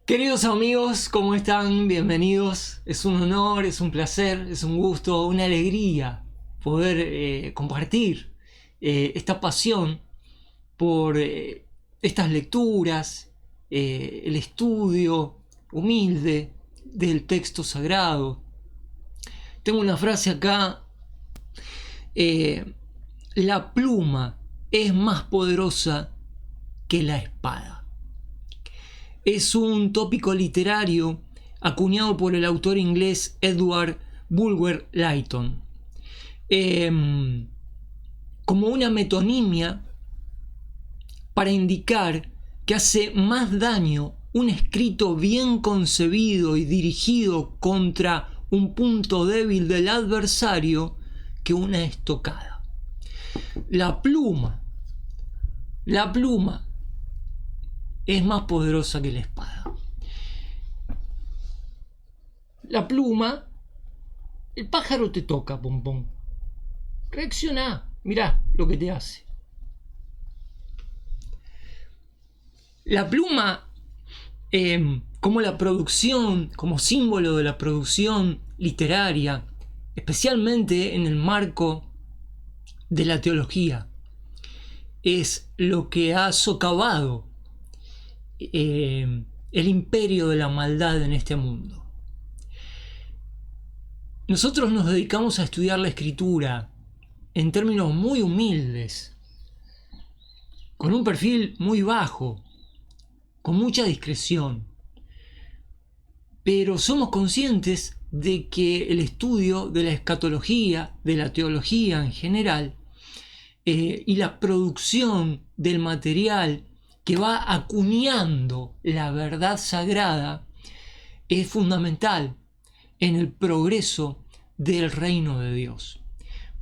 Queridos amigos, ¿cómo están? Bienvenidos. Es un honor, es un placer, es un gusto, una alegría poder compartir esta pasión por estas lecturas, el estudio humilde del texto sagrado. Tengo una frase acá: la pluma es más poderosa que la espada. Es un tópico literario acuñado por el autor inglés Edward Bulwer Lytton como una metonimia para indicar que hace más daño un escrito bien concebido y dirigido contra un punto débil del adversario que una estocada. La pluma es más poderosa que la espada. La pluma, el pájaro te toca, pompón. Reacciona, mirá lo que te hace. La pluma, como la producción, como símbolo de la producción literaria, especialmente en el marco de la teología, es lo que ha socavado el imperio de la maldad en este mundo. Nosotros nos dedicamos a estudiar la escritura en términos muy humildes, con un perfil muy bajo, con mucha discreción, pero somos conscientes de que el estudio de la escatología, de la teología en general, y la producción del material que va acuñando la verdad sagrada es fundamental en el progreso del reino de Dios.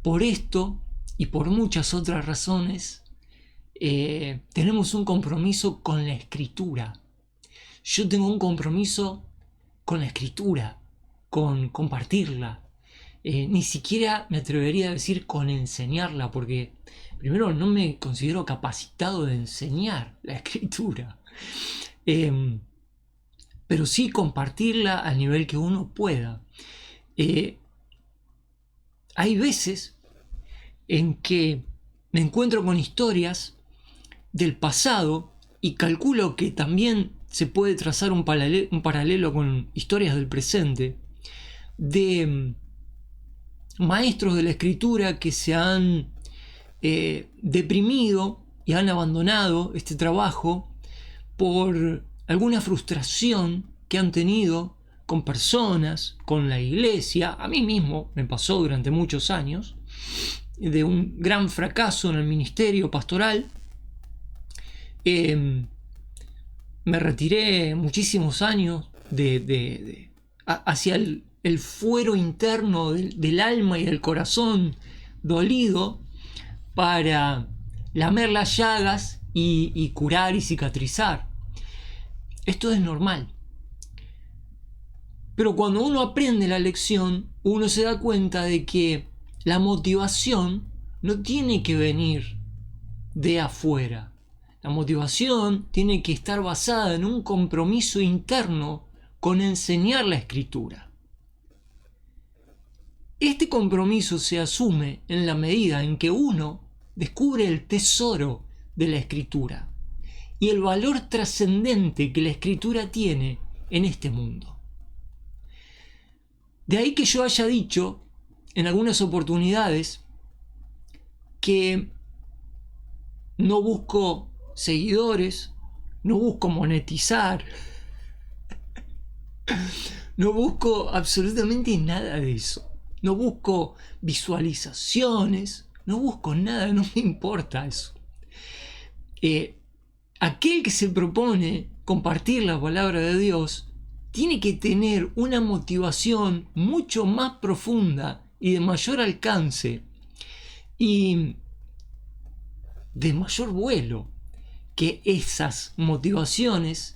Por esto y por muchas otras razones tenemos un compromiso con la escritura. Yo tengo un compromiso con la escritura, con compartirla. Ni siquiera me atrevería a decir con enseñarla, porque primero no me considero capacitado de enseñar la escritura, pero sí compartirla al nivel que uno pueda. Hay veces en que me encuentro con historias del pasado y calculo que también se puede trazar un paralelo con historias del presente, de maestros de la escritura que se han deprimido y han abandonado este trabajo por alguna frustración que han tenido con personas, con la iglesia. A mí mismo me pasó durante muchos años, de un gran fracaso en el ministerio pastoral. Me retiré muchísimos años hacia el fuero interno del alma y del corazón dolido para lamer las llagas y curar y cicatrizar. Esto es normal. Pero cuando uno aprende la lección, uno se da cuenta de que la motivación no tiene que venir de afuera. La motivación tiene que estar basada en un compromiso interno con enseñar la escritura. Este compromiso se asume en la medida en que uno descubre el tesoro de la escritura y el valor trascendente que la escritura tiene en este mundo. De ahí que yo haya dicho en algunas oportunidades que no busco seguidores, no busco monetizar, no busco absolutamente nada de eso. No busco visualizaciones, no busco nada, no me importa eso. Aquel que se propone compartir la palabra de Dios tiene que tener una motivación mucho más profunda y de mayor alcance y de mayor vuelo que esas motivaciones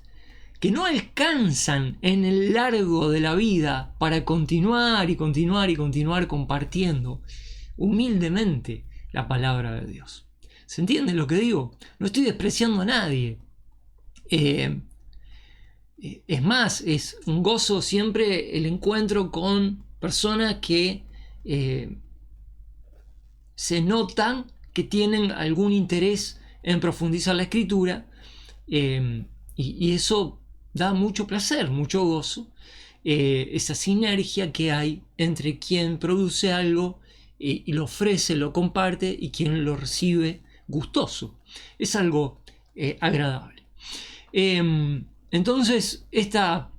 que no alcanzan en el largo de la vida para continuar compartiendo humildemente la palabra de Dios. ¿Se entiende lo que digo? No estoy despreciando a nadie. Es más, es un gozo siempre el encuentro con personas que se notan que tienen algún interés en profundizar la escritura, y eso da mucho placer, mucho gozo, esa sinergia que hay entre quien produce algo y lo ofrece, lo comparte, y quien lo recibe gustoso. Es algo agradable. Entonces, esta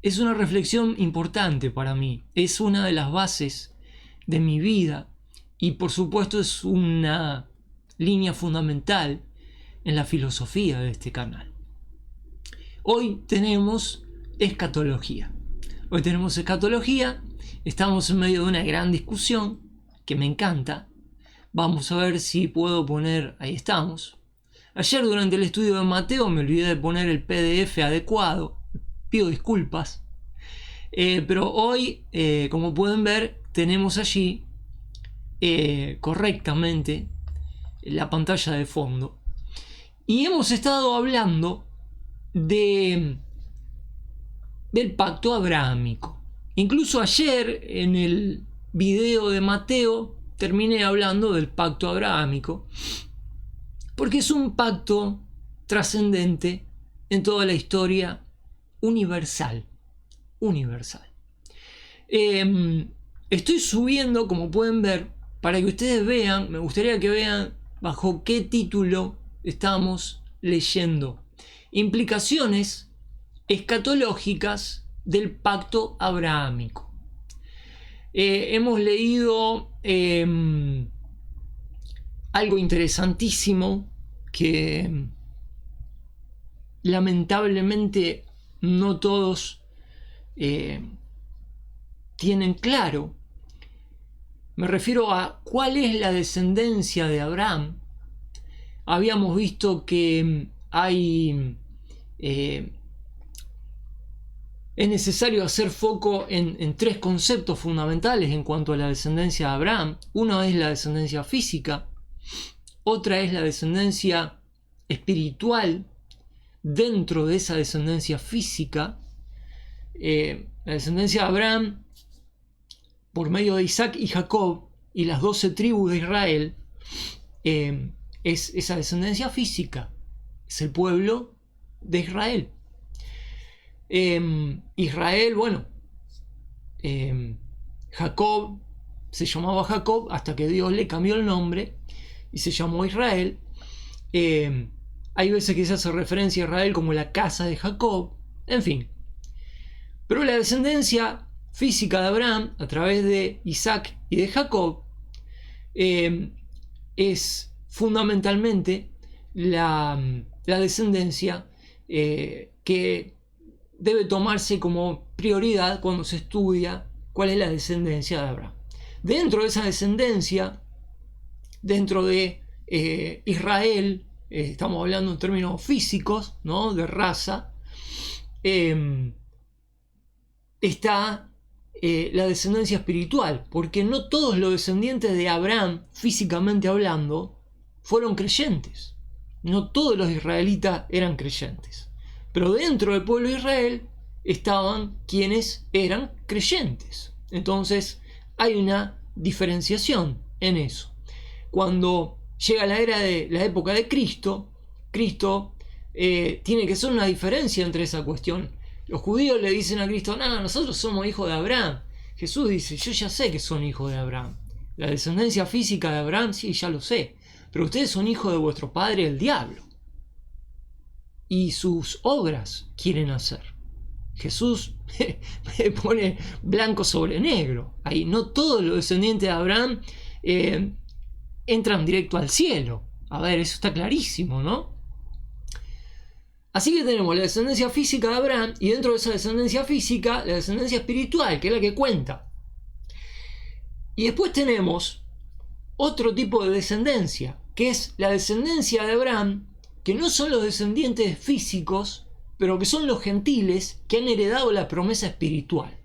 es una reflexión importante para mí, es una de las bases de mi vida, y por supuesto es una línea fundamental en la filosofía de este canal. Hoy tenemos escatología. Estamos en medio de una gran discusión que me encanta. Vamos a ver si puedo poner, ahí estamos. Ayer durante el estudio de Mateo me olvidé de poner el PDF adecuado, pido disculpas, pero hoy, como pueden ver, tenemos allí correctamente la pantalla de fondo, y hemos estado hablando del pacto abrahámico. Incluso ayer en el video de Mateo terminé hablando del pacto abrahámico, porque es un pacto trascendente en toda la historia universal. Estoy subiendo, como pueden ver, para que ustedes vean, me gustaría que vean bajo qué título estamos leyendo. Implicaciones escatológicas del pacto abrahámico. Hemos leído algo interesantísimo que lamentablemente no todos tienen claro. Me refiero a cuál es la descendencia de Abraham. Habíamos visto que es necesario hacer foco en tres conceptos fundamentales en cuanto a la descendencia de Abraham. Uno es la descendencia física, otra es la descendencia espiritual dentro de esa descendencia física. La descendencia de Abraham por medio de Isaac y Jacob y las 12 tribus de Israel, es esa descendencia física, es el pueblo de Israel. Israel, bueno, Jacob se llamaba Jacob hasta que Dios le cambió el nombre y se llamó Israel. Hay veces que se hace referencia a Israel como la casa de Jacob, en fin. Pero la descendencia física de Abraham a través de Isaac y de Jacob es fundamentalmente la descendencia que debe tomarse como prioridad cuando se estudia cuál es la descendencia de Abraham. Dentro de esa descendencia, dentro de Israel, estamos hablando en términos físicos, ¿no?, de raza, está la descendencia espiritual, porque no todos los descendientes de Abraham, físicamente hablando, fueron creyentes. No todos los israelitas eran creyentes, pero dentro del pueblo de Israel estaban quienes eran creyentes. Entonces hay una diferenciación en eso. Cuando llega la época de Cristo, tiene que ser una diferencia entre esa cuestión. Los judíos le dicen a Cristo: no, nosotros somos hijos de Abraham. Jesús dice: yo ya sé que son hijos de Abraham. La descendencia física de Abraham, sí, ya lo sé. Pero ustedes son hijos de vuestro padre el diablo. Y sus obras quieren hacer. Jesús pone blanco sobre negro. Ahí no todos los descendientes de Abraham entran directo al cielo. A ver, eso está clarísimo, ¿no? Así que tenemos la descendencia física de Abraham, y dentro de esa descendencia física, la descendencia espiritual, que es la que cuenta. Y después tenemos otro tipo de descendencia, que es la descendencia de Abraham, que no son los descendientes físicos, pero que son los gentiles que han heredado la promesa espiritual.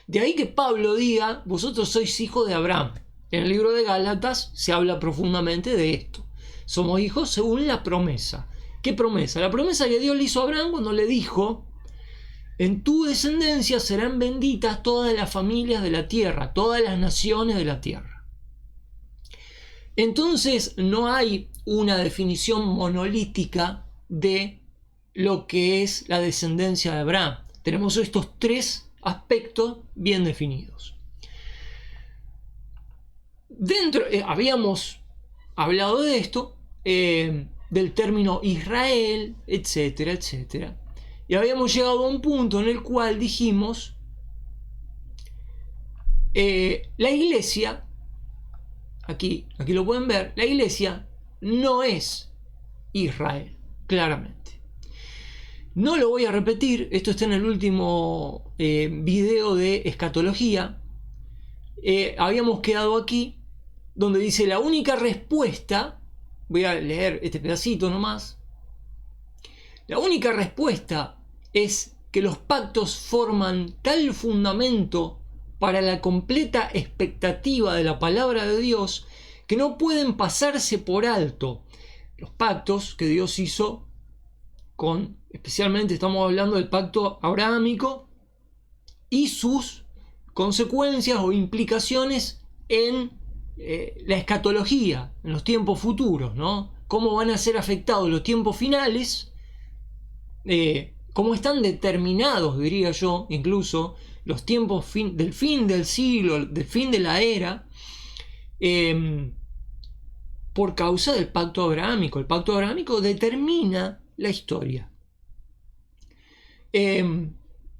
De ahí que Pablo diga: vosotros sois hijos de Abraham. En el libro de Gálatas se habla profundamente de esto. Somos hijos según la promesa. ¿Qué promesa? La promesa que Dios le hizo a Abraham cuando le dijo: en tu descendencia serán benditas todas las familias de la tierra, todas las naciones de la tierra. Entonces no hay una definición monolítica de lo que es la descendencia de Abraham. Tenemos estos tres aspectos bien definidos. Habíamos hablado de esto, del término Israel, etcétera, etcétera. Y habíamos llegado a un punto en el cual dijimos, la iglesia, aquí lo pueden ver, la iglesia no es Israel, claramente. No lo voy a repetir, esto está en el último video de escatología. Habíamos quedado aquí, donde dice la única respuesta, voy a leer este pedacito nomás. La única respuesta es que los pactos forman tal fundamento para la completa expectativa de la palabra de Dios que no pueden pasarse por alto. Los pactos que Dios hizo especialmente estamos hablando del pacto abrahámico y sus consecuencias o implicaciones en la escatología, en los tiempos futuros, ¿no? Cómo van a ser afectados los tiempos finales, cómo están determinados, diría yo, incluso los tiempos del fin del siglo, del fin de la era, por causa del pacto abrahámico. El pacto abrahámico determina la historia.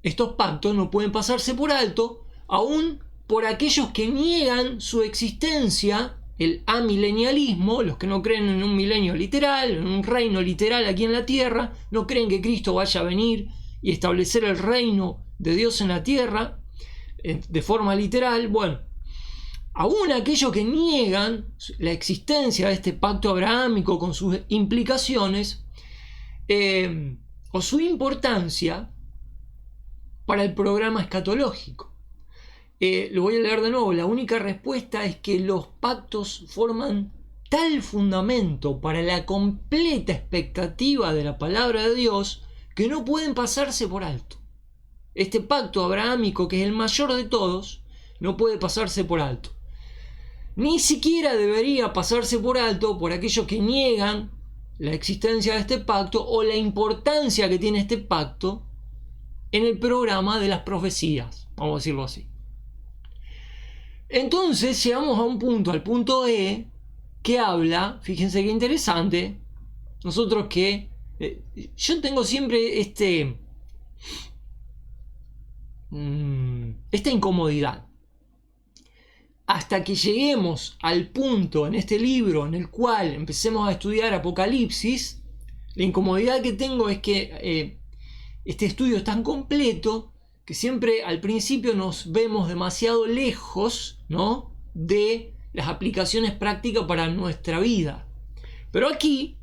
Estos pactos no pueden pasarse por alto, aún por aquellos que niegan su existencia, el amilenialismo, los que no creen en un milenio literal, en un reino literal aquí en la tierra, no creen que Cristo vaya a venir y establecer el reino de Dios en la tierra de forma literal. Bueno, aún aquellos que niegan la existencia de este pacto abrahámico con sus implicaciones o su importancia para el programa escatológico. Lo voy a leer de nuevo. La única respuesta es que los pactos forman tal fundamento para la completa expectativa de la palabra de Dios que no pueden pasarse por alto. Este pacto abrahámico, que es el mayor de todos, no puede pasarse por alto. Ni siquiera debería pasarse por alto por aquellos que niegan la existencia de este pacto o la importancia que tiene este pacto en el programa de las profecías, vamos a decirlo así. Entonces llegamos a un punto, al punto E, que habla, fíjense qué interesante, nosotros que yo tengo siempre esta incomodidad. Hasta que lleguemos al punto en este libro en el cual empecemos a estudiar Apocalipsis, la incomodidad que tengo es que este estudio es tan completo que siempre al principio nos vemos demasiado lejos, ¿no?, de las aplicaciones prácticas para nuestra vida. Pero aquí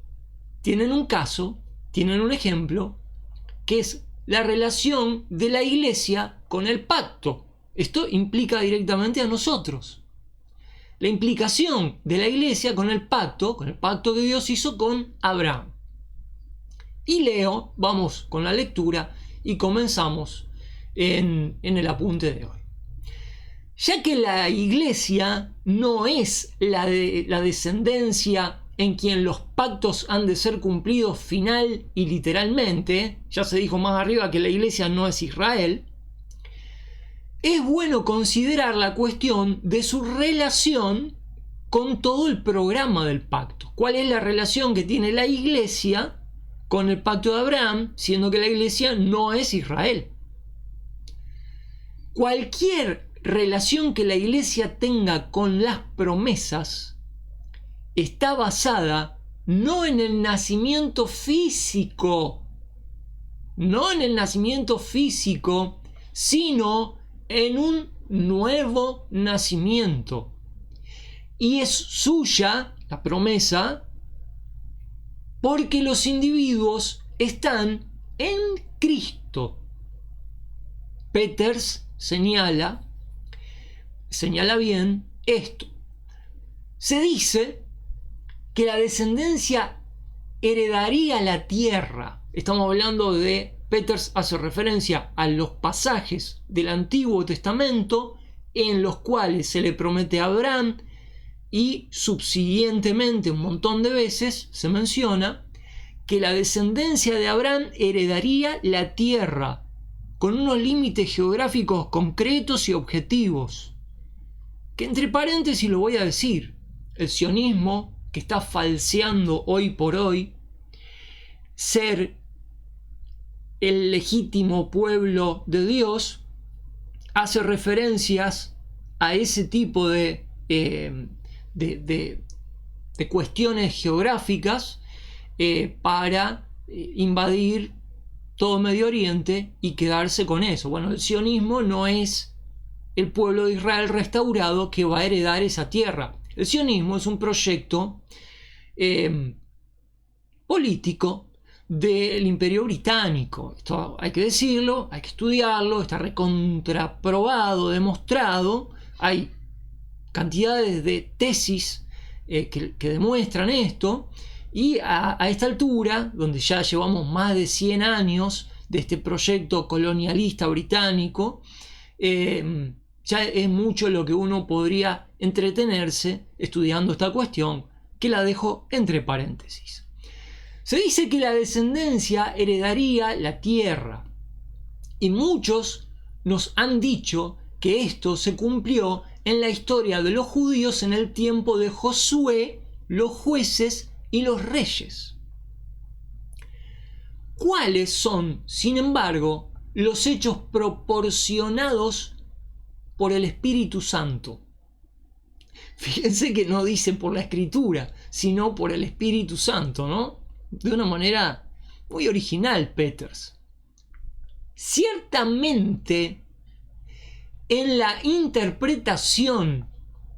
tienen un caso, tienen un ejemplo, que es la relación de la iglesia con el pacto. Esto implica directamente a nosotros. La implicación de la iglesia con el pacto que Dios hizo con Abraham. Y vamos con la lectura y comenzamos en el apunte de hoy. Ya que la iglesia no es la descendencia en quien los pactos han de ser cumplidos final y literalmente, ya se dijo más arriba que la iglesia no es Israel, es bueno considerar la cuestión de su relación con todo el programa del pacto. ¿Cuál es la relación que tiene la iglesia con el pacto de Abraham, siendo que la iglesia no es Israel? Cualquier relación que la iglesia tenga con las promesas está basada no en el nacimiento físico, sino en un nuevo nacimiento. Y es suya la promesa porque los individuos están en Cristo. Peters señala bien esto. Se dice que la descendencia heredaría la tierra. Estamos hablando de, Peters hace referencia a los pasajes del Antiguo Testamento en los cuales se le promete a Abraham, y subsiguientemente un montón de veces se menciona que la descendencia de Abraham heredaría la tierra con unos límites geográficos concretos y objetivos, que entre paréntesis lo voy a decir, el sionismo, que está falseando hoy por hoy ser el legítimo pueblo de Dios, hace referencias a ese tipo de cuestiones geográficas para invadir todo Medio Oriente y quedarse con eso. Bueno, el sionismo no es el pueblo de Israel restaurado que va a heredar esa tierra. El sionismo es un proyecto político del Imperio Británico. Esto hay que decirlo, hay que estudiarlo, está recontraprobado, demostrado. Hay cantidades de tesis que demuestran esto, y a esta altura, donde ya llevamos más de 100 años de este proyecto colonialista británico, ya es mucho lo que uno podría entretenerse estudiando esta cuestión, que la dejo entre paréntesis. Se dice que la descendencia heredaría la tierra, y muchos nos han dicho que esto se cumplió en la historia de los judíos en el tiempo de Josué, los jueces y los reyes. ¿Cuáles son, sin embargo, los hechos proporcionados por el Espíritu Santo? Fíjense que no dice por la Escritura, sino por el Espíritu Santo, ¿no? De una manera muy original, Peters. Ciertamente, en la interpretación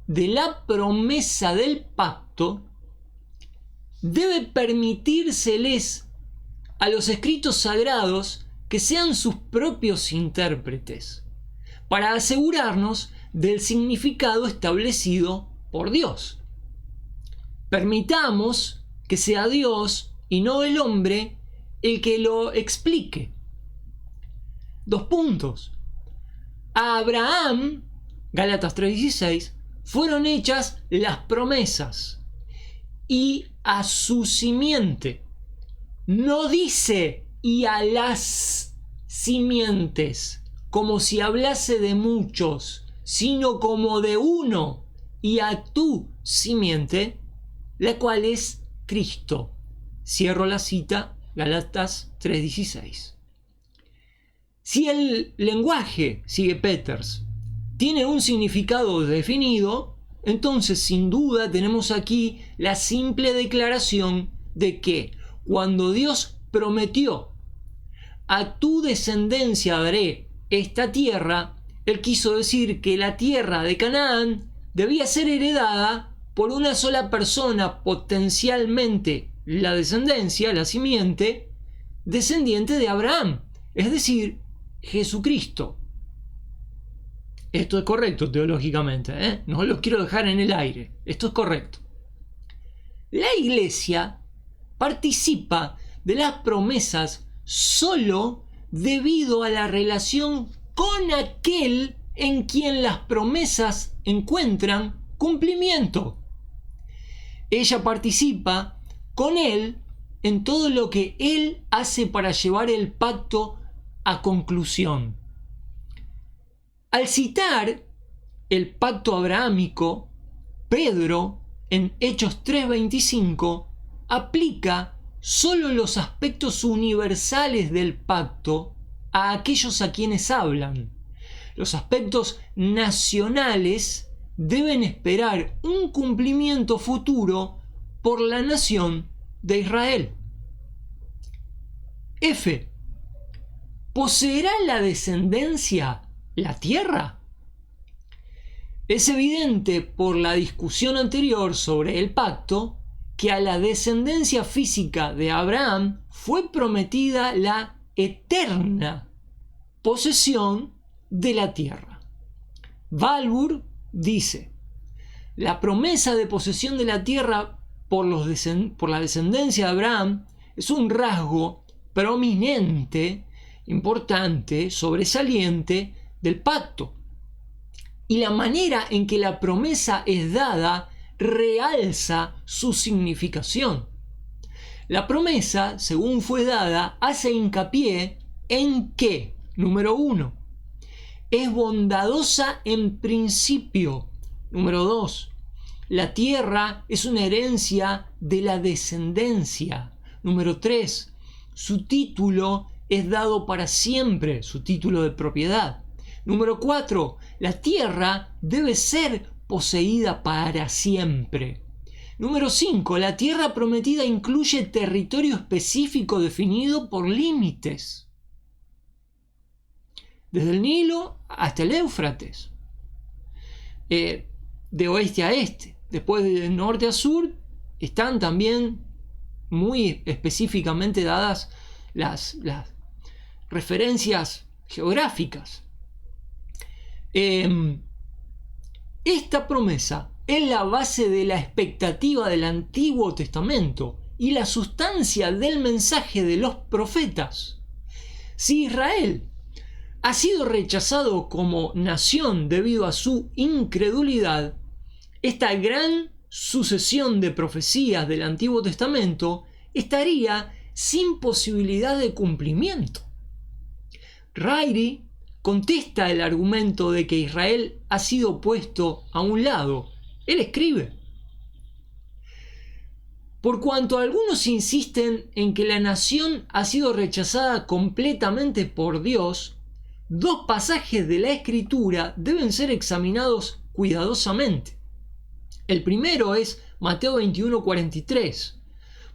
de la promesa del pacto, debe permitírseles a los escritos sagrados que sean sus propios intérpretes, para asegurarnos del significado establecido por Dios. Permitamos que sea Dios y no el hombre el que lo explique. 2 puntos. A Abraham, Gálatas 3:16, fueron hechas las promesas, y a su simiente. No dice y a las simientes, como si hablase de muchos, sino como de uno, y a tu simiente, la cual es Cristo. Cierro la cita, Gálatas 3:16. Si el lenguaje, sigue Peters, tiene un significado definido, entonces sin duda tenemos aquí la simple declaración de que cuando Dios prometió a tu descendencia daré esta tierra, Él quiso decir que la tierra de Canaán debía ser heredada por una sola persona, potencialmente la descendencia, la simiente, descendiente de Abraham, es decir, Jesucristo. Esto es correcto teológicamente, ¿eh? No lo quiero dejar en el aire. Esto es correcto. La Iglesia participa de las promesas solo debido a la relación con aquel en quien las promesas encuentran cumplimiento. Ella participa con Él en todo lo que Él hace para llevar el pacto a conclusión. Al citar el pacto abrahámico, Pedro, en Hechos 3:25, aplica solo los aspectos universales del pacto a aquellos a quienes hablan. Los aspectos nacionales deben esperar un cumplimiento futuro por la nación de Israel. F. ¿Poseerá la descendencia la tierra? Es evidente por la discusión anterior sobre el pacto que a la descendencia física de Abraham fue prometida la eterna posesión de la tierra. Walvoord dice: la promesa de posesión de la tierra por la descendencia de Abraham es un rasgo prominente, importante, sobresaliente del pacto. Y la manera en que la promesa es dada realza su significación. La promesa, según fue dada, hace hincapié en que, número 1, es bondadosa en principio. Número 2, la tierra es una herencia de la descendencia. Número 3, su título es dado para siempre, su título de propiedad. Número 4, la tierra debe ser poseída para siempre. Número 5, la tierra prometida incluye territorio específico definido por límites. Desde el Nilo hasta el Éufrates. De oeste a este. Después de norte a sur están también muy específicamente dadas las referencias geográficas. Esta promesa es la base de la expectativa del Antiguo Testamento y la sustancia del mensaje de los profetas. Si Israel ha sido rechazado como nación debido a su incredulidad, esta gran sucesión de profecías del Antiguo Testamento estaría sin posibilidad de cumplimiento. Ryrie contesta el argumento de que Israel ha sido puesto a un lado. Él escribe: por cuanto algunos insisten en que la nación ha sido rechazada completamente por Dios, dos pasajes de la Escritura deben ser examinados cuidadosamente. El primero es Mateo 21:43.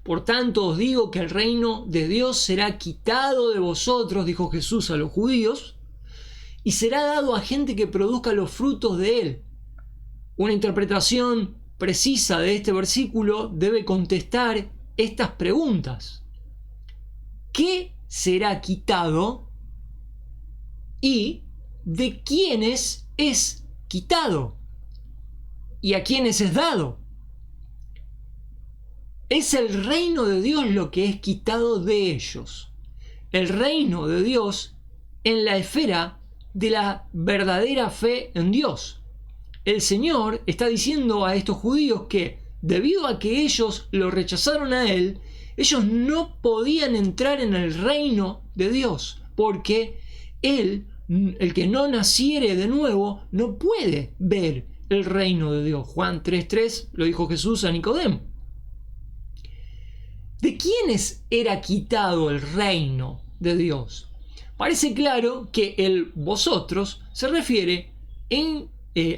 Por tanto os digo que el reino de Dios será quitado de vosotros, dijo Jesús a los judíos, y será dado a gente que produzca los frutos de él. Una interpretación precisa de este versículo debe contestar estas preguntas: ¿qué será quitado? ¿Y de quiénes es quitado? ¿Y a quiénes es dado? Es el reino de Dios lo que es quitado de ellos. El reino de Dios en la esfera de la verdadera fe en Dios. El Señor está diciendo a estos judíos que, debido a que ellos lo rechazaron a Él, ellos no podían entrar en el reino de Dios, porque Él, el que no naciere de nuevo, no puede ver el reino de Dios. Juan 3:3 lo dijo Jesús a Nicodemo. ¿De quiénes era quitado el reino de Dios? Parece claro que el vosotros se refiere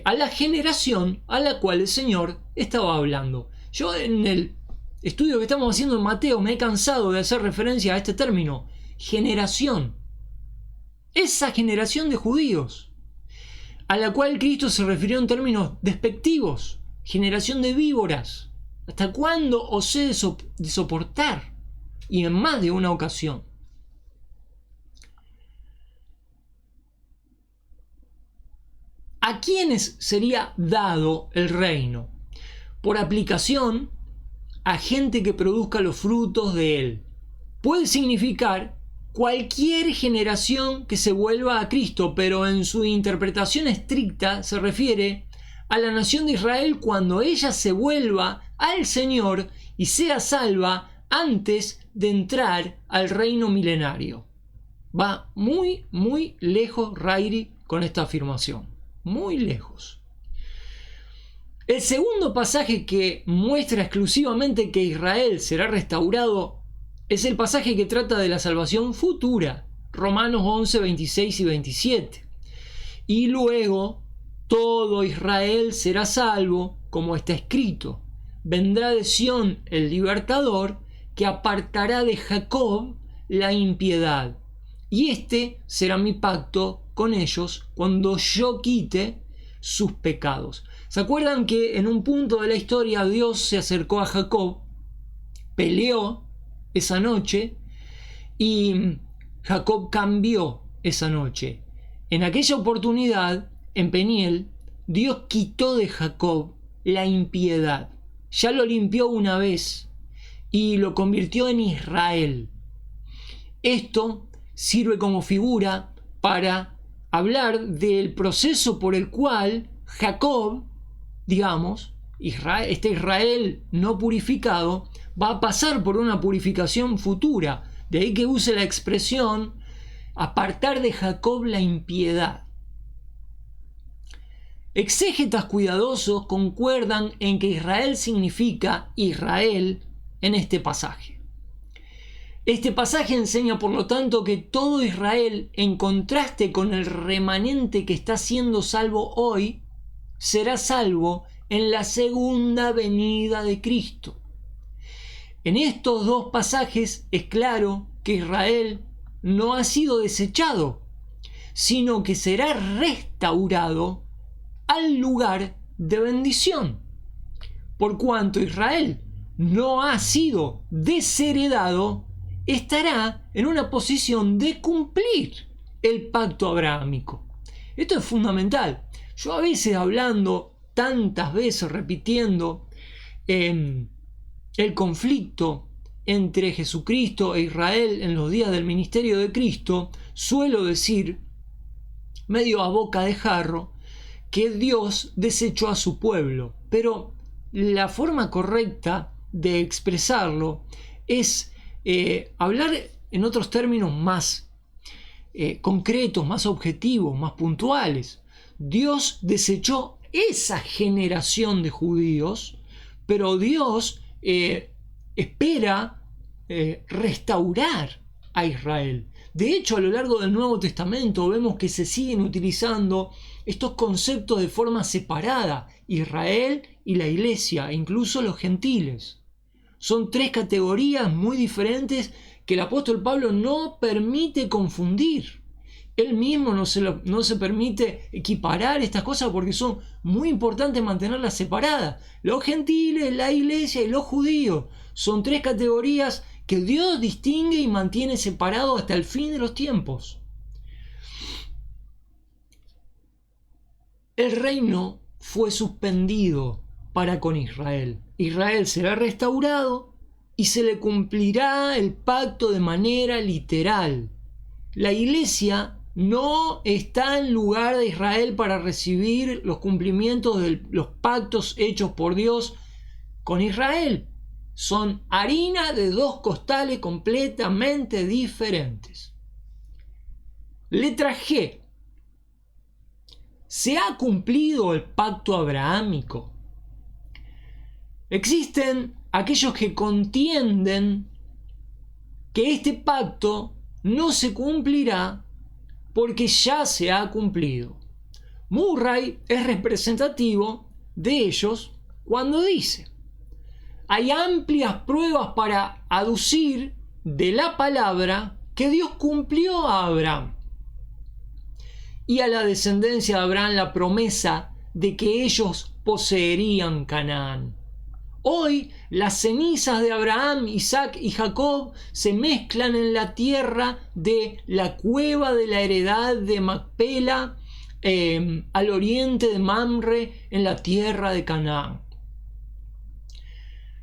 a la generación a la cual el Señor estaba hablando. Yo en el estudio que estamos haciendo en Mateo me he cansado de hacer referencia a este término, generación. Esa generación de judíos a la cual Cristo se refirió en términos despectivos, generación de víboras. ¿Hasta cuándo os he de soportar? Y en más de una ocasión. ¿A quiénes sería dado el reino? Por aplicación, a gente que produzca los frutos de él. Puede significar cualquier generación que se vuelva a Cristo, pero en su interpretación estricta se refiere a la nación de Israel cuando ella se vuelva al Señor y sea salva antes de entrar al reino milenario. Va muy, muy lejos Ryrie con esta afirmación. Muy lejos. El segundo pasaje que muestra exclusivamente que Israel será restaurado es el pasaje que trata de la salvación futura, Romanos 11, 26 y 27. Y luego todo Israel será salvo, como está escrito: vendrá de Sión el libertador, que apartará de Jacob la impiedad. Y este será mi pacto con ellos cuando yo quite sus pecados. ¿Se acuerdan que en un punto de la historia Dios se acercó a Jacob, peleó esa noche y Jacob cambió esa noche? En aquella oportunidad, en Peniel, Dios quitó de Jacob la impiedad. ya lo limpió una vez y lo convirtió en Israel. Esto sirve como figura para hablar del proceso por el cual Jacob, digamos, este Israel no purificado, va a pasar por una purificación futura. De ahí que use la expresión apartar de Jacob la impiedad. Exégetas cuidadosos concuerdan en que Israel significa Israel en este pasaje. Este pasaje enseña, por lo tanto, que todo Israel, en contraste con el remanente que está siendo salvo hoy, será salvo en la segunda venida de Cristo. En estos dos pasajes es claro que Israel no ha sido desechado, sino que será restaurado al lugar de bendición. Por cuanto Israel no ha sido desheredado, estará en una posición de cumplir el pacto abrahámico. Esto es fundamental. Yo a veces hablando, tantas veces repitiendo el conflicto entre Jesucristo e Israel en los días del ministerio de Cristo, suelo decir, medio a boca de jarro, que Dios desechó a su pueblo. Pero la forma correcta de expresarlo es hablar en otros términos más concretos, más objetivos, más puntuales. Dios desechó esa generación de judíos, pero Dios espera restaurar a Israel. De hecho, a lo largo del Nuevo Testamento vemos que se siguen utilizando estos conceptos de forma separada: Israel y la Iglesia, e incluso los gentiles. Son tres categorías muy diferentes que el apóstol Pablo no permite confundir. Él mismo no se permite equiparar estas cosas porque son muy importantes mantenerlas separadas. Los gentiles, la Iglesia y los judíos son tres categorías que Dios distingue y mantiene separados hasta el fin de los tiempos. El reino fue suspendido para con Israel. Israel será restaurado y se le cumplirá el pacto de manera literal. La Iglesia no está en lugar de Israel para recibir los cumplimientos de los pactos hechos por Dios con Israel. Son harina de dos costales completamente diferentes. Letra G. ¿Se ha cumplido el pacto abrahámico? Existen aquellos que contienden que este pacto no se cumplirá porque ya se ha cumplido. Murray es representativo de ellos cuando dice: hay amplias pruebas para aducir de la palabra que Dios cumplió a Abraham y a la descendencia de Abraham la promesa de que ellos poseerían Canaán. Hoy las cenizas de Abraham, Isaac y Jacob se mezclan en la tierra de la cueva de la heredad de Macpela, al oriente de Mamre, en la tierra de Canaán,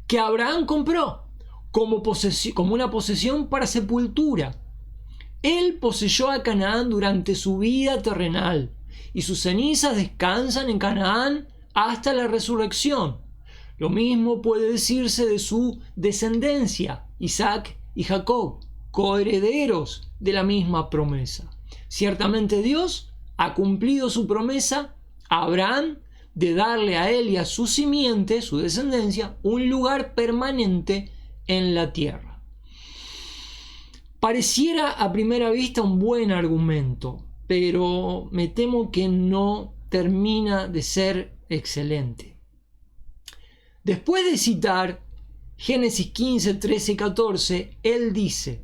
que Abraham compró como una posesión para sepultura. Él poseyó a Canaán durante su vida terrenal y sus cenizas descansan en Canaán hasta la resurrección. Lo mismo puede decirse de su descendencia, Isaac y Jacob, coherederos de la misma promesa. Ciertamente Dios ha cumplido su promesa a Abraham de darle a él y a su simiente, su descendencia, un lugar permanente en la tierra. Pareciera a primera vista un buen argumento, pero me temo que no termina de ser excelente. Después de citar Génesis 15, 13 y 14, él dice,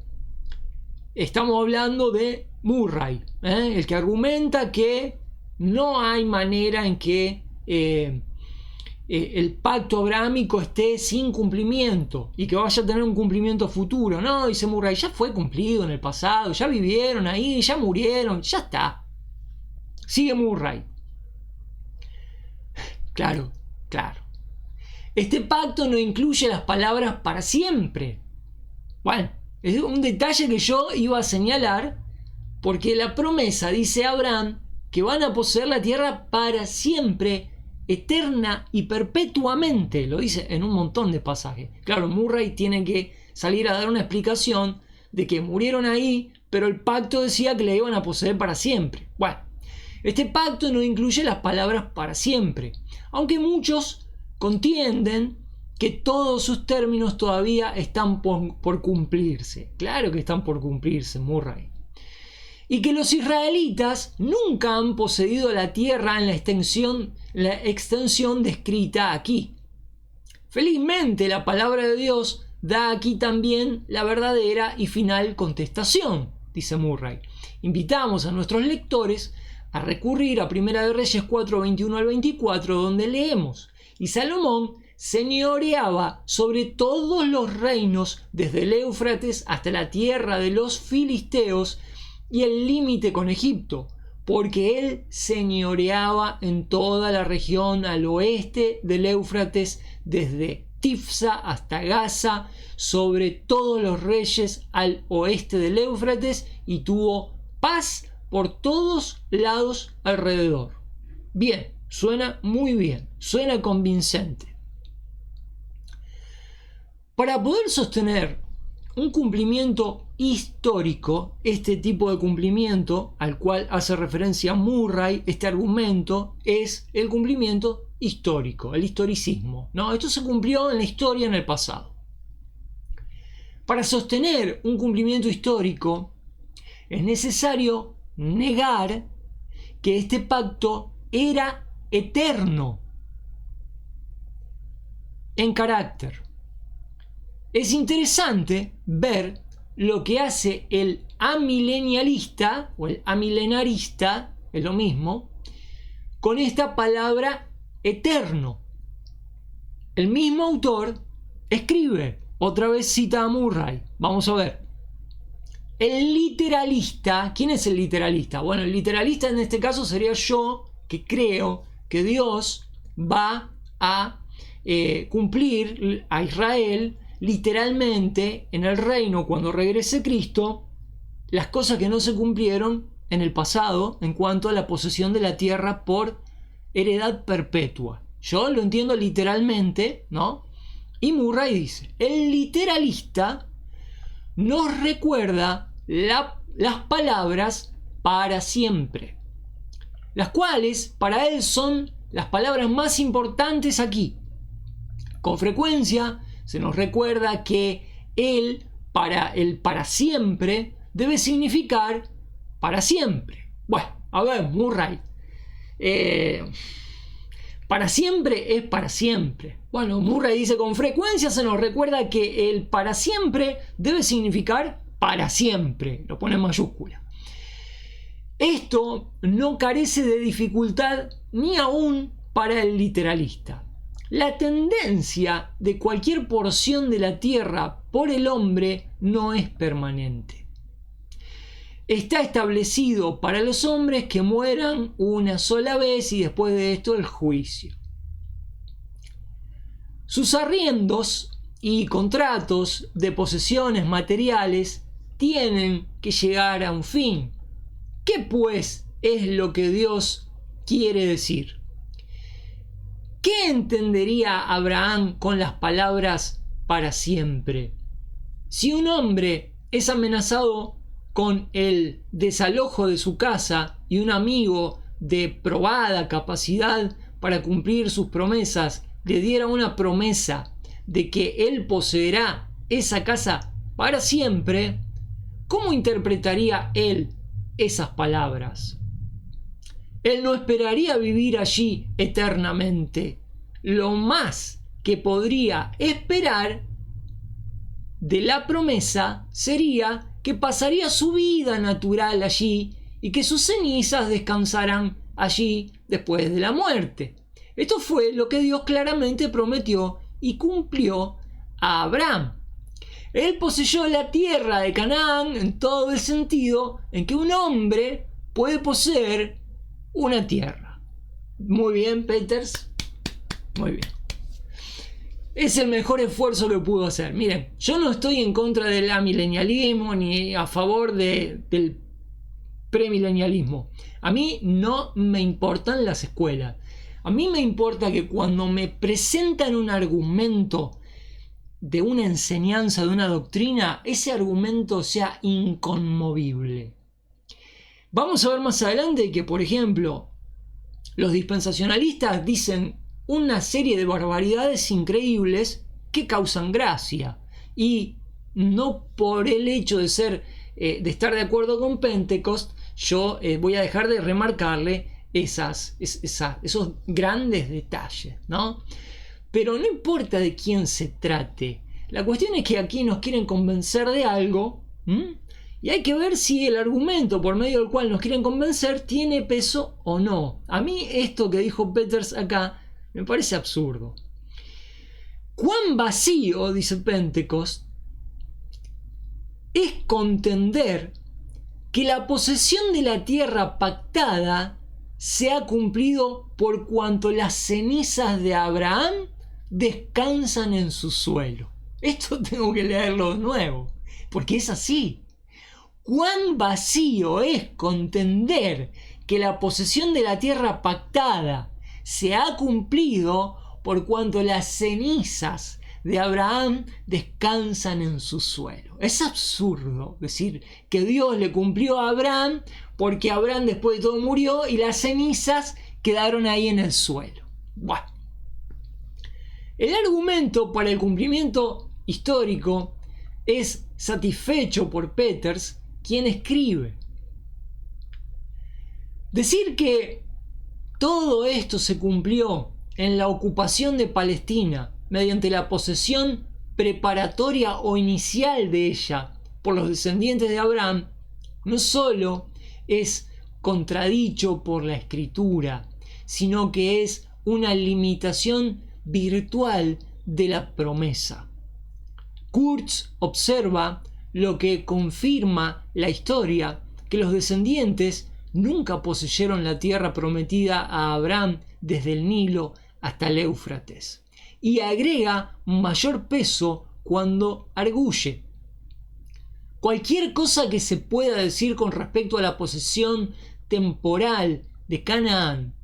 estamos hablando de Murray, el que argumenta que no hay manera en que el pacto abrahámico esté sin cumplimiento y que vaya a tener un cumplimiento futuro. No, dice Murray, ya fue cumplido en el pasado, ya vivieron ahí, ya murieron, ya está. Sigue Murray. Claro. Este pacto no incluye las palabras para siempre. Bueno, es un detalle que yo iba a señalar, porque la promesa dice a Abraham que van a poseer la tierra para siempre, eterna y perpetuamente. Lo dice en un montón de pasajes. Claro, Murray tiene que salir a dar una explicación de que murieron ahí, pero el pacto decía que la iban a poseer para siempre. Bueno, este pacto no incluye las palabras para siempre, aunque muchos contienden que todos sus términos todavía están por cumplirse. Claro que están por cumplirse, Murray. Y que los israelitas nunca han poseído la tierra en la extensión descrita aquí. Felizmente, la palabra de Dios da aquí también la verdadera y final contestación, dice Murray. Invitamos a nuestros lectores a recurrir a 1 de Reyes 4, 21 al 24, donde leemos: y Salomón señoreaba sobre todos los reinos desde el Éufrates hasta la tierra de los filisteos y el límite con Egipto, porque él señoreaba en toda la región al oeste del Éufrates, desde Tifsa hasta Gaza, sobre todos los reyes al oeste del Éufrates, y tuvo paz por todos lados alrededor. Bien, suena muy bien, suena convincente. Para poder sostener un cumplimiento histórico, este tipo de cumplimiento al cual hace referencia Murray, este argumento es el cumplimiento histórico, el historicismo, ¿no? Esto se cumplió en la historia, en el pasado. Para sostener un cumplimiento histórico es necesario negar que este pacto era eterno en carácter. Es interesante ver lo que hace el amilenialista o el amilenarista, es lo mismo, con esta palabra eterno. El mismo autor escribe, otra vez cita a Murray, vamos a ver. El literalista, ¿quién es el literalista? Bueno, el literalista en este caso sería yo, que creo que Dios va a cumplir a Israel literalmente en el reino cuando regrese Cristo las cosas que no se cumplieron en el pasado en cuanto a la posesión de la tierra por heredad perpetua. Yo lo entiendo literalmente, ¿no? Y Murray dice, el literalista nos recuerda las palabras para siempre, las cuales para él son las palabras más importantes aquí. Con frecuencia se nos recuerda que el para siempre debe significar para siempre. Bueno, a ver, Murray. Para siempre es para siempre. Bueno, Murray dice, con frecuencia se nos recuerda que el para siempre debe significar para siempre. Lo pone en mayúscula. Esto no carece de dificultad ni aún para el literalista. La tendencia de cualquier porción de la tierra por el hombre no es permanente. Está establecido para los hombres que mueran una sola vez y después de esto el juicio. Sus arriendos y contratos de posesiones materiales tienen que llegar a un fin. ¿Qué pues es lo que Dios quiere decir? ¿Qué entendería Abraham con las palabras para siempre? Si un hombre es amenazado con el desalojo de su casa y un amigo de probada capacidad para cumplir sus promesas le diera una promesa de que él poseerá esa casa para siempre, ¿cómo interpretaría él esas palabras? Él no esperaría vivir allí eternamente. Lo más que podría esperar de la promesa sería que pasaría su vida natural allí y que sus cenizas descansarán allí después de la muerte. Esto fue lo que Dios claramente prometió y cumplió a Abraham. Él poseyó la tierra de Canaán en todo el sentido en que un hombre puede poseer una tierra. Muy bien, Peters. Muy bien. es el mejor esfuerzo que pudo hacer. Miren, yo no estoy en contra del amilenialismo ni a favor del premilenialismo. A mí no me importan las escuelas. A mí me importa que cuando me presentan un argumento de una enseñanza, de una doctrina, ese argumento sea inconmovible. Vamos a ver más adelante que, por ejemplo, los dispensacionalistas dicen una serie de barbaridades increíbles que causan gracia, y no por el hecho de estar de acuerdo con Pentecost yo voy a dejar de remarcarle esos grandes detalles, ¿no? Pero no importa de quién se trate, la cuestión es que aquí nos quieren convencer de algo, y hay que ver si el argumento por medio del cual nos quieren convencer tiene peso o no. A mí esto que dijo Peters acá me parece absurdo. ¿Cuán vacío, dice Pentecost, es contender que la posesión de la tierra pactada se ha cumplido por cuanto las cenizas de Abraham descansan en su suelo? Esto tengo que leerlo de nuevo, porque es así. ¿Cuán vacío es contender que la posesión de la tierra pactada se ha cumplido por cuanto las cenizas de Abraham descansan en su suelo? Es absurdo decir que Dios le cumplió a Abraham porque Abraham después de todo murió y las cenizas quedaron ahí en el suelo. Bueno, el argumento para el cumplimiento histórico es satisfecho por Peters, quien escribe: decir que todo esto se cumplió en la ocupación de Palestina mediante la posesión preparatoria o inicial de ella por los descendientes de Abraham no solo es contradicho por la escritura, sino que es una limitación virtual de la promesa. Kurtz observa lo que confirma la historia, que los descendientes nunca poseyeron la tierra prometida a Abraham desde el Nilo hasta el Éufrates, y agrega mayor peso cuando arguye: cualquier cosa que se pueda decir con respecto a la posesión temporal de Canaán,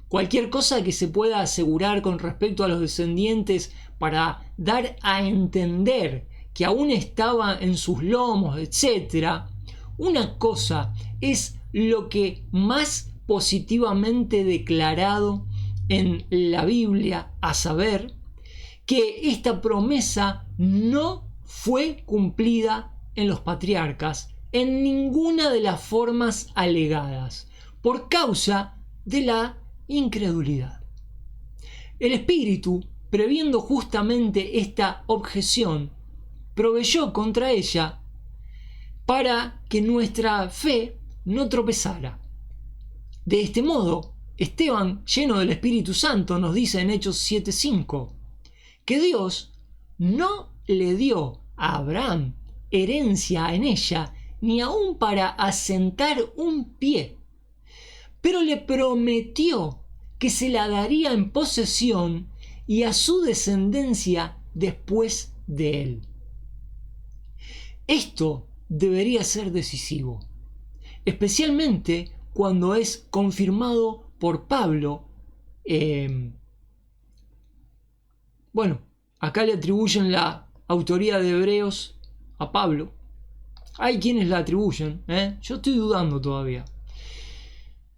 cualquier cosa que se pueda asegurar con respecto a los descendientes para dar a entender que aún estaba en sus lomos, etc. Una cosa es lo que más positivamente declarado en la Biblia, a saber, que esta promesa no fue cumplida en los patriarcas en ninguna de las formas alegadas, por causa de la incredulidad. El Espíritu, previendo justamente esta objeción, proveyó contra ella para que nuestra fe no tropezara. De este modo, Esteban, lleno del Espíritu Santo, nos dice en Hechos 7:5 que Dios no le dio a Abraham herencia en ella, ni aun para asentar un pie, pero le prometió que se la daría en posesión y a su descendencia después de él. Esto debería ser decisivo, especialmente cuando es confirmado por Pablo. Acá le atribuyen la autoría de Hebreos a Pablo. Hay quienes la atribuyen, yo estoy dudando todavía.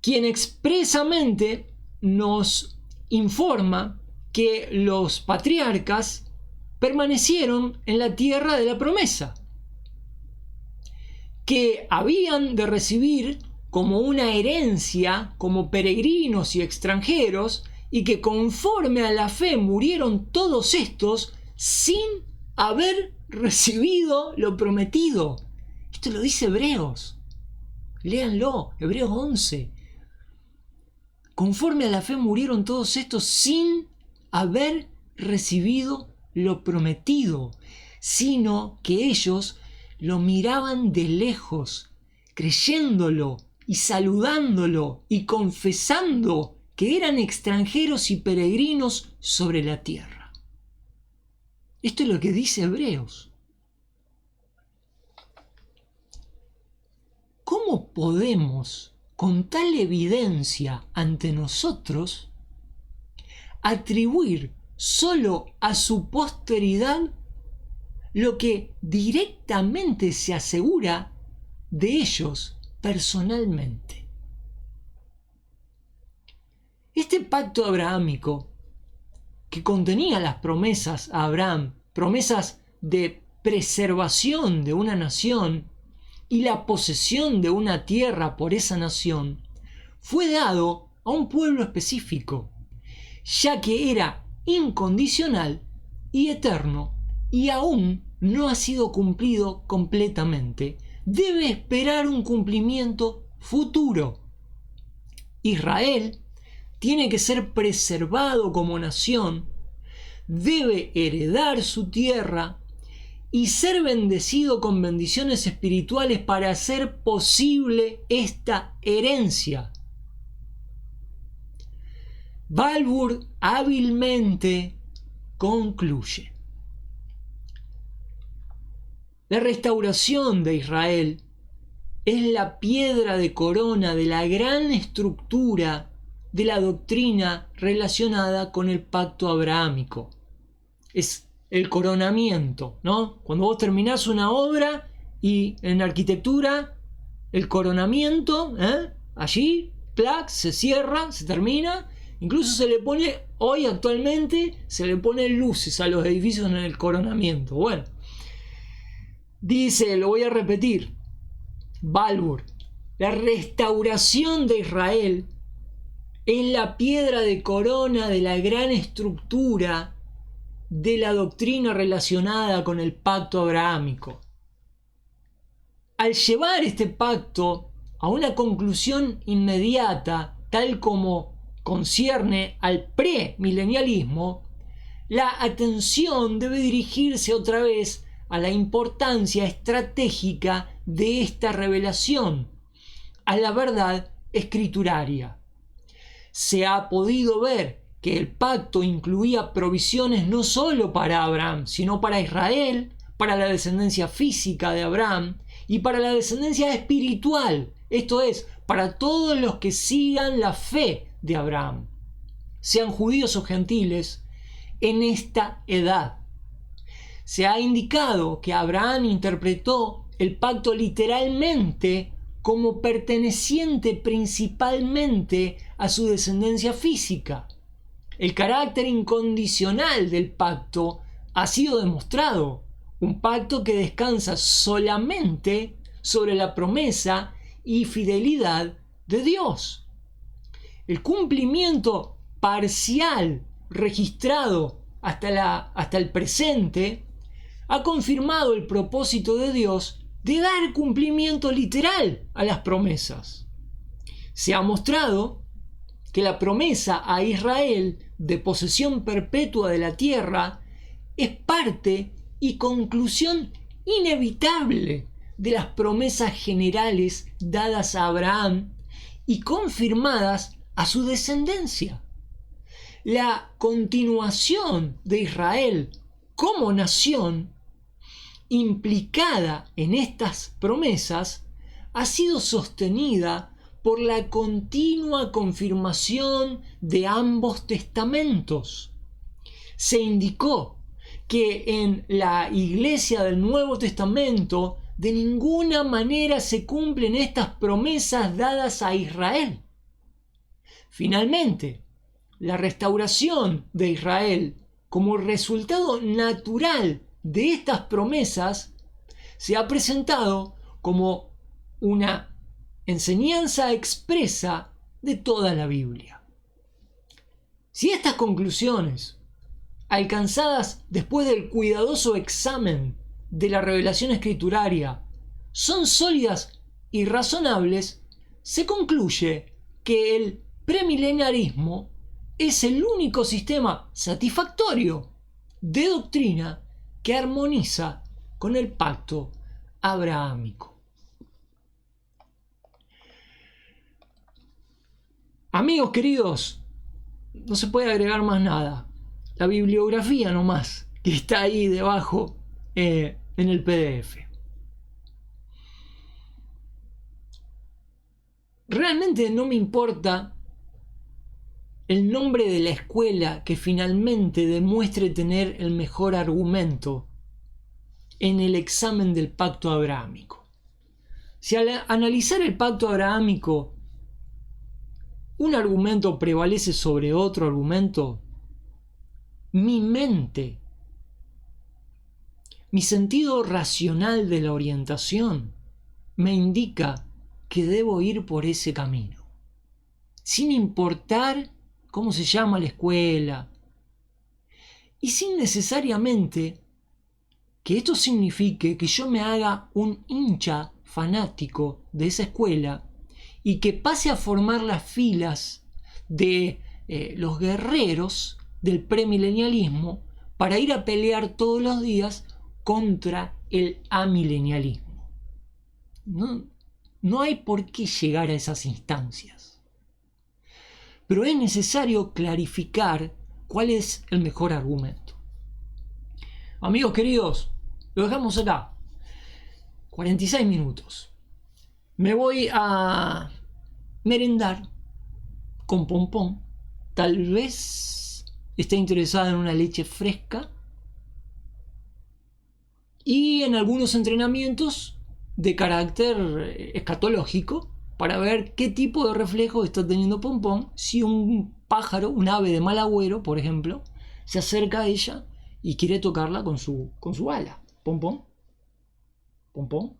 Quien expresamente nos informa que los patriarcas permanecieron en la tierra de la promesa, que habían de recibir como una herencia, como peregrinos y extranjeros, y que conforme a la fe murieron todos estos sin haber recibido lo prometido. Esto lo dice Hebreos. Léanlo, Hebreos 11. Conforme a la fe murieron todos estos sin haber recibido lo prometido, sino que ellos lo miraban de lejos, creyéndolo y saludándolo y confesando que eran extranjeros y peregrinos sobre la tierra. Esto es lo que dice Hebreos. ¿Cómo podemos, con tal evidencia ante nosotros, atribuir solo a su posteridad lo que directamente se asegura de ellos personalmente? Este pacto abrahámico, que contenía las promesas a Abraham, promesas de preservación de una nación y la posesión de una tierra por esa nación, fue dado a un pueblo específico, ya que era incondicional y eterno y aún no ha sido cumplido completamente. Debe esperar un cumplimiento futuro. Israel tiene que ser preservado como nación, debe heredar su tierra y ser bendecido con bendiciones espirituales para hacer posible esta herencia. Balfour hábilmente concluye: la restauración de Israel es la piedra de corona de la gran estructura de la doctrina relacionada con el pacto abrahámico. Es el coronamiento, ¿no? Cuando vos terminás una obra y en arquitectura, el coronamiento, allí, plac, se cierra, se termina. Incluso se le pone, hoy actualmente, se le pone luces a los edificios en el coronamiento. Bueno, dice, lo voy a repetir, Balfour: la restauración de Israel es la piedra de corona de la gran estructura de la doctrina relacionada con el pacto abrahámico. Al llevar este pacto a una conclusión inmediata, tal como concierne al premilenialismo, la atención debe dirigirse otra vez a la importancia estratégica de esta revelación, a la verdad escrituraria. Se ha podido ver que el pacto incluía provisiones no solo para Abraham, sino para Israel, para la descendencia física de Abraham y para la descendencia espiritual, esto es, para todos los que sigan la fe de Abraham, sean judíos o gentiles, en esta edad. Se ha indicado que Abraham interpretó el pacto literalmente como perteneciente principalmente a su descendencia física. El carácter incondicional del pacto ha sido demostrado, un pacto que descansa solamente sobre la promesa y fidelidad de Dios. El cumplimiento parcial registrado hasta el presente ha confirmado el propósito de Dios de dar cumplimiento literal a las promesas. Se ha mostrado que la promesa a Israel de posesión perpetua de la tierra es parte y conclusión inevitable de las promesas generales dadas a Abraham y confirmadas a su descendencia. La continuación de Israel como nación implicada en estas promesas ha sido sostenida por la continua confirmación de ambos testamentos. Se indicó que en la Iglesia del Nuevo Testamento de ninguna manera se cumplen estas promesas dadas a Israel. Finalmente, la restauración de Israel como resultado natural de estas promesas se ha presentado como una enseñanza expresa de toda la Biblia. Si estas conclusiones, alcanzadas después del cuidadoso examen de la revelación escrituraria, son sólidas y razonables, se concluye que el premilenarismo es el único sistema satisfactorio de doctrina que armoniza con el pacto abrahámico. Amigos queridos, no se puede agregar más nada. La bibliografía nomás que está ahí debajo en el PDF. Realmente no me importa el nombre de la escuela que finalmente demuestre tener el mejor argumento en el examen del pacto abrahámico. Si al analizar el pacto abrahámico un argumento prevalece sobre otro argumento, mi mente, mi sentido racional de la orientación me indica que debo ir por ese camino, sin importar cómo se llama la escuela, y sin necesariamente que esto signifique que yo me haga un hincha fanático de esa escuela y que pase a formar las filas de los guerreros del premilenialismo para ir a pelear todos los días contra el amilenialismo. No hay por qué llegar a esas instancias. Pero es necesario clarificar cuál es el mejor argumento. Amigos queridos, lo dejamos acá. 46 minutos. Me voy a merendar con Pompón. Tal vez esté interesado en una leche fresca y en algunos entrenamientos de carácter escatológico para ver qué tipo de reflejo está teniendo Pompón si un pájaro, un ave de mal agüero, por ejemplo, se acerca a ella y quiere tocarla con su ala. Pompón, Pompón,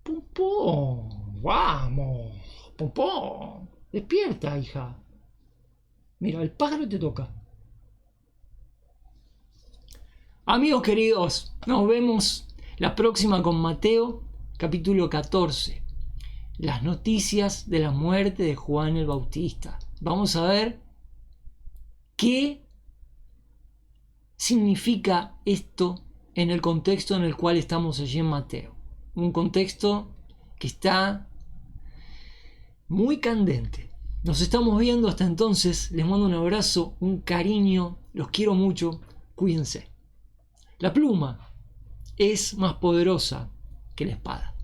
Pompón, vamos, Pompón, despierta, hija. Mira, el pájaro te toca. Amigos queridos, nos vemos la próxima con Mateo, capítulo 14. Las noticias de la muerte de Juan el Bautista. Vamos a ver qué significa esto en el contexto en el cual estamos allí en Mateo. Un contexto que está muy candente. Nos estamos viendo hasta entonces. Les mando un abrazo, un cariño. Los quiero mucho. Cuídense. La pluma es más poderosa que la espada.